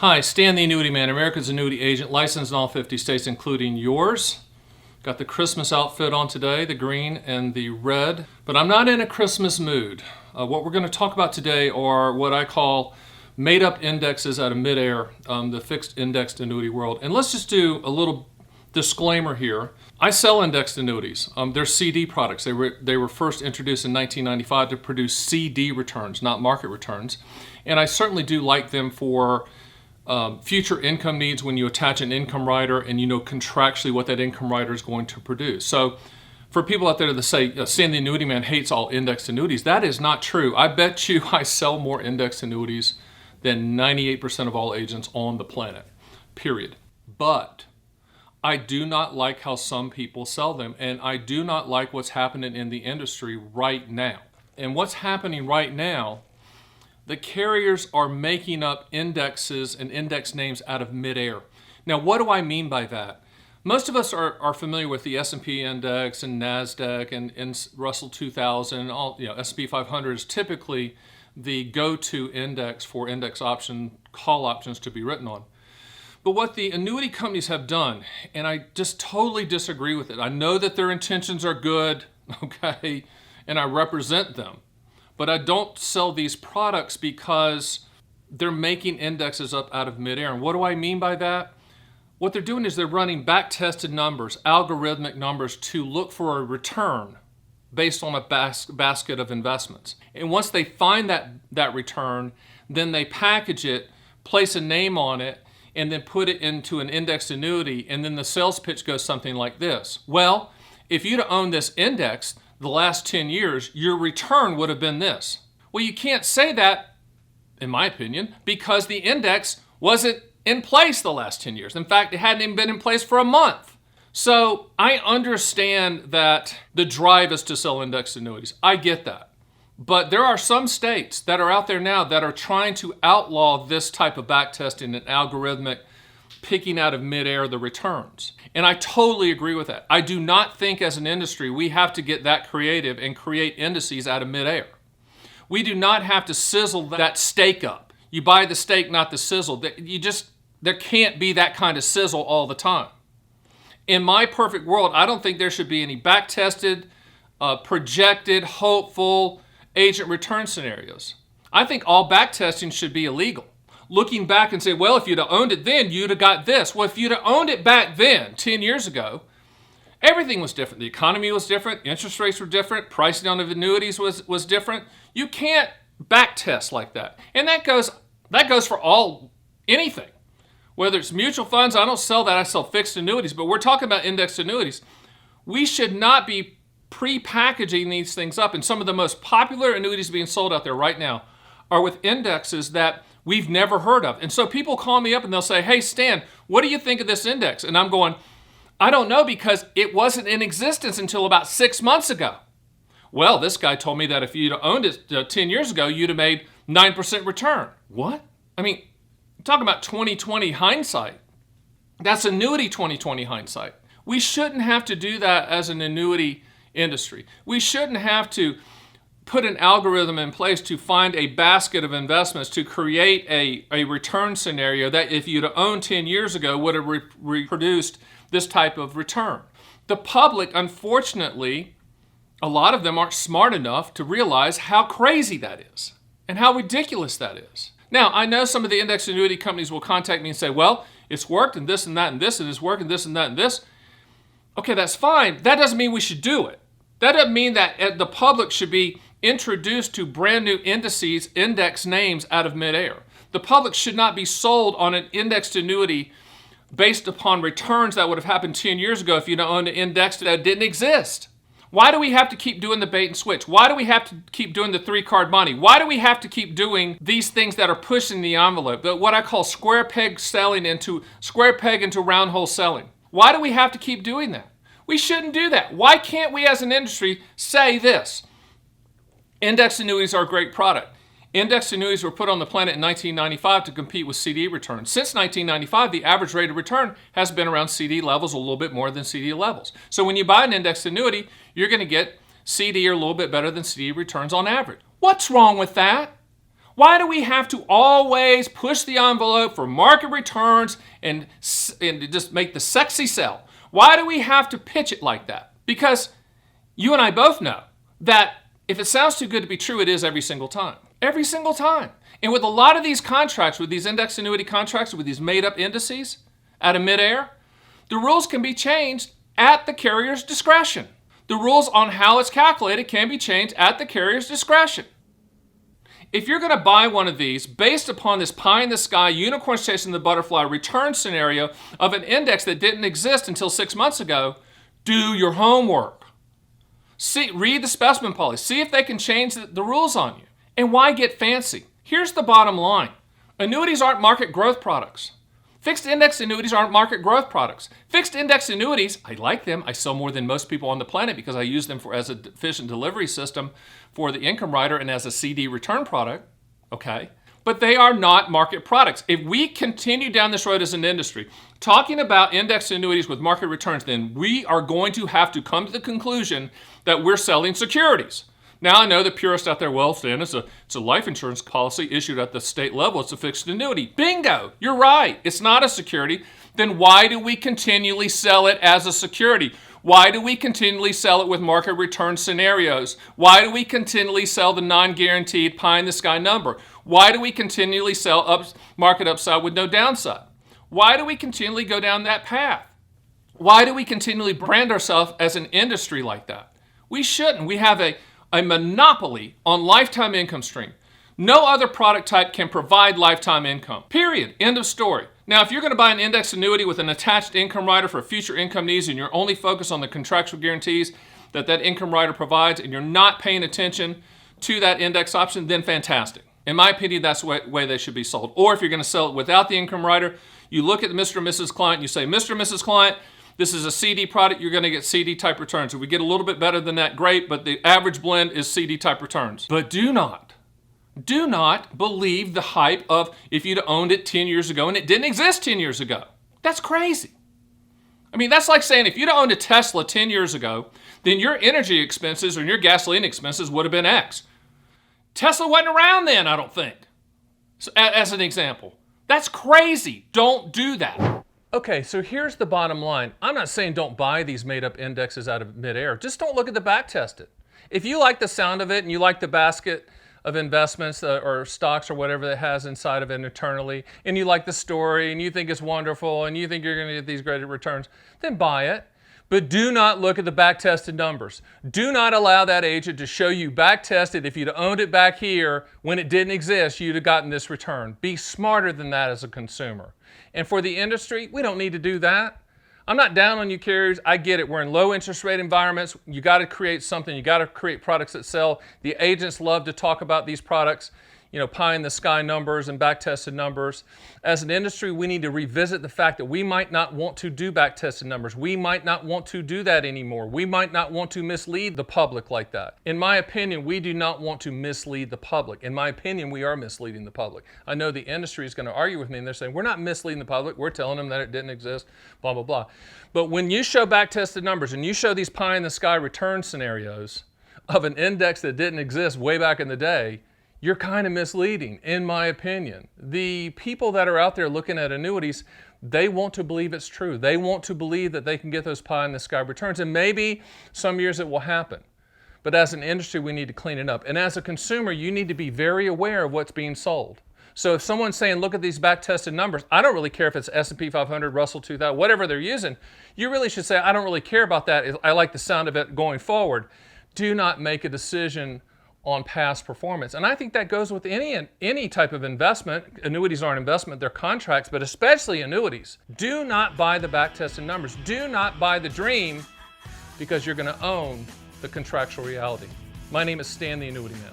Hi, Stan the Annuity Man, America's annuity agent, licensed in all 50 states, including yours. Got the Christmas outfit on today, the green and the red, but I'm not in a Christmas mood. What we're going to talk about today are what I call made-up indexes out of midair, the fixed indexed annuity world. And let's just do a little disclaimer here. I sell indexed annuities. They're CD products. They were first introduced in 1995 to produce CD returns, not market returns. And I certainly do like them for future income needs when you attach an income rider and you know contractually what that income rider is going to produce. So for people out there that say, Stan the Annuity Man hates all indexed annuities, that is not true. I bet you I sell more indexed annuities than 98% of all agents on the planet, period. But I do not like how some people sell them, and I do not like what's happening in the industry right now. And what's happening right now, the carriers are making up indexes and index names out of midair. Now, what do I mean by that? Most of us are familiar with the S&P index and NASDAQ and Russell 2000 and all, S&P 500 is typically the go-to index for index option call options to be written on. But what the annuity companies have done, and I just totally disagree with it. I know that their intentions are good, okay, and I represent them. But I don't sell these products because they're making indexes up out of midair. And what do I mean by that? What they're doing is they're running back-tested numbers, algorithmic numbers, to look for a return based on a basket of investments. And once they find that return, then they package it, place a name on it, and then put it into an indexed annuity. And then the sales pitch goes something like this. Well, if you'd have owned this index the last 10 years, your return would have been this. Well, you can't say that, in my opinion, because the index wasn't in place the last 10 years. In fact, it hadn't even been in place for a month. So I understand that the drive is to sell indexed annuities. I get that. But there are some states that are out there now that are trying to outlaw this type of backtesting and algorithmic picking out of midair the returns. And I totally agree with that. I do not think as an industry we have to get that creative and create indices out of midair. We do not have to sizzle that steak up. You buy the steak, not the sizzle. There can't be that kind of sizzle all the time. In my perfect world, I don't think there should be any back-tested, projected, hopeful agent return scenarios. I think all back-testing should be illegal. Looking back and say, well, if you'd have owned it then, you'd have got this. Well, if you'd have owned it back then, 10 years ago, everything was different. The economy was different. Interest rates were different. Pricing on the annuities was different. You can't back test like that. And that goes for anything. Whether it's mutual funds, I don't sell that. I sell fixed annuities. But we're talking about indexed annuities. We should not be pre-packaging these things up. And some of the most popular annuities being sold out there right now are with indexes that we've never heard of. And so people call me up and they'll say, hey, Stan, what do you think of this index? And I'm going, I don't know because it wasn't in existence until about 6 months ago. Well, this guy told me that if you'd owned it 10 years ago, you'd have made 9% return. What? I mean, talking about 2020 hindsight. That's annuity 2020 hindsight. We shouldn't have to do that as an annuity industry. We shouldn't have to put an algorithm in place to find a basket of investments to create a return scenario that if you'd have owned 10 years ago would have reproduced this type of return. The public, unfortunately, a lot of them aren't smart enough to realize how crazy that is and how ridiculous that is. Now, I know some of the index annuity companies will contact me and say, well, it's worked and this and that and this, and it's working this and that and this. Okay, that's fine. That doesn't mean we should do it. That doesn't mean that the public should be introduced to brand new indices, index names out of midair. The public should not be sold on an indexed annuity based upon returns that would have happened 10 years ago if you'd owned an index that didn't exist. Why do we have to keep doing the bait and switch? Why do we have to keep doing the three-card money? Why do we have to keep doing these things that are pushing the envelope? What I call square peg into round hole selling. Why do we have to keep doing that? We shouldn't do that. Why can't we as an industry say this? Index annuities are a great product. Index annuities were put on the planet in 1995 to compete with CD returns. Since 1995, the average rate of return has been around CD levels, a little bit more than CD levels. So when you buy an indexed annuity, you're going to get CD or a little bit better than CD returns on average. What's wrong with that? Why do we have to always push the envelope for market returns and just make the sexy sell? Why do we have to pitch it like that? Because you and I both know that if it sounds too good to be true, it is every single time. Every single time. And with a lot of these contracts, with these index annuity contracts, with these made-up indices out of midair, the rules can be changed at the carrier's discretion. The rules on how it's calculated can be changed at the carrier's discretion. If you're going to buy one of these based upon this pie-in-the-sky, unicorns chasing the butterfly return scenario of an index that didn't exist until 6 months ago, do your homework. Read the specimen policy. See if they can change the rules on you. And why get fancy? Here's the bottom line. Annuities aren't market growth products. Fixed index annuities aren't market growth products. Fixed index annuities, I like them. I sell more than most people on the planet because I use them as an efficient delivery system for the income rider and as a CD return product, okay? But they are not market products. If we continue down this road as an industry, talking about index annuities with market returns, then we are going to have to come to the conclusion that we're selling securities. Now I know the purists out there, well, Stan, it's a life insurance policy issued at the state level. It's a fixed annuity. Bingo, you're right. It's not a security. Then why do we continually sell it as a security? Why do we continually sell it with market return scenarios? Why do we continually sell the non-guaranteed pie-in-the-sky number? Why do we continually sell market upside with no downside? Why do we continually go down that path? Why do we continually brand ourselves as an industry like that? We shouldn't. We have a monopoly on lifetime income stream. No other product type can provide lifetime income. Period. End of story. Now, if you're going to buy an index annuity with an attached income rider for future income needs and you're only focused on the contractual guarantees that income rider provides and you're not paying attention to that index option, then fantastic. In my opinion, that's the way they should be sold. Or if you're going to sell it without the income rider, you look at the Mr. and Mrs. Client and you say, Mr. and Mrs. Client, this is a CD product, you're going to get CD type returns. If we get a little bit better than that, great, but the average blend is CD type returns. But do not believe the hype of if you'd owned it 10 years ago and it didn't exist 10 years ago. That's crazy. I mean, that's like saying if you'd owned a Tesla 10 years ago, then your energy expenses or your gasoline expenses would have been X. Tesla wasn't around then, I don't think, so, as an example. That's crazy. Don't do that. Okay, so here's the bottom line. I'm not saying don't buy these made-up indexes out of midair. Just don't look at the back test it. If you like the sound of it and you like the basket of investments or stocks or whatever that has inside of it internally, and you like the story and you think it's wonderful and you think you're going to get these great returns, then buy it. But do not look at the back-tested numbers. Do not allow that agent to show you back-tested. If you'd owned it back here when it didn't exist, you'd have gotten this return. Be smarter than that as a consumer. And for the industry, we don't need to do that. I'm not down on you carriers. I get it. We're in low interest rate environments. You got to create something. You got to create products that sell. The agents love to talk about these products, you know, pie in the sky numbers and back tested numbers. As an industry, we need to revisit the fact that we might not want to do back tested numbers. We might not want to do that anymore. We might not want to mislead the public like that. In my opinion, we do not want to mislead the public. In my opinion, we are misleading the public. I know the industry is going to argue with me and they're saying, we're not misleading the public. We're telling them that it didn't exist, blah, blah, blah. But when you show back tested numbers and you show these pie in the sky return scenarios of an index that didn't exist way back in the day, you're kind of misleading, in my opinion. The people that are out there looking at annuities, they want to believe it's true. They want to believe that they can get those pie-in-the-sky returns, and maybe some years it will happen. But as an industry, we need to clean it up. And as a consumer, you need to be very aware of what's being sold. So if someone's saying, look at these back-tested numbers, I don't really care if it's S&P 500, Russell 2000, whatever they're using, you really should say, I don't really care about that. I like the sound of it going forward. Do not make a decision on past performance. And I think that goes with any type of investment. Annuities aren't investment, they're contracts, but especially annuities. Do not buy the back-tested numbers. Do not buy the dream because you're going to own the contractual reality. My name is Stan the Annuity Man.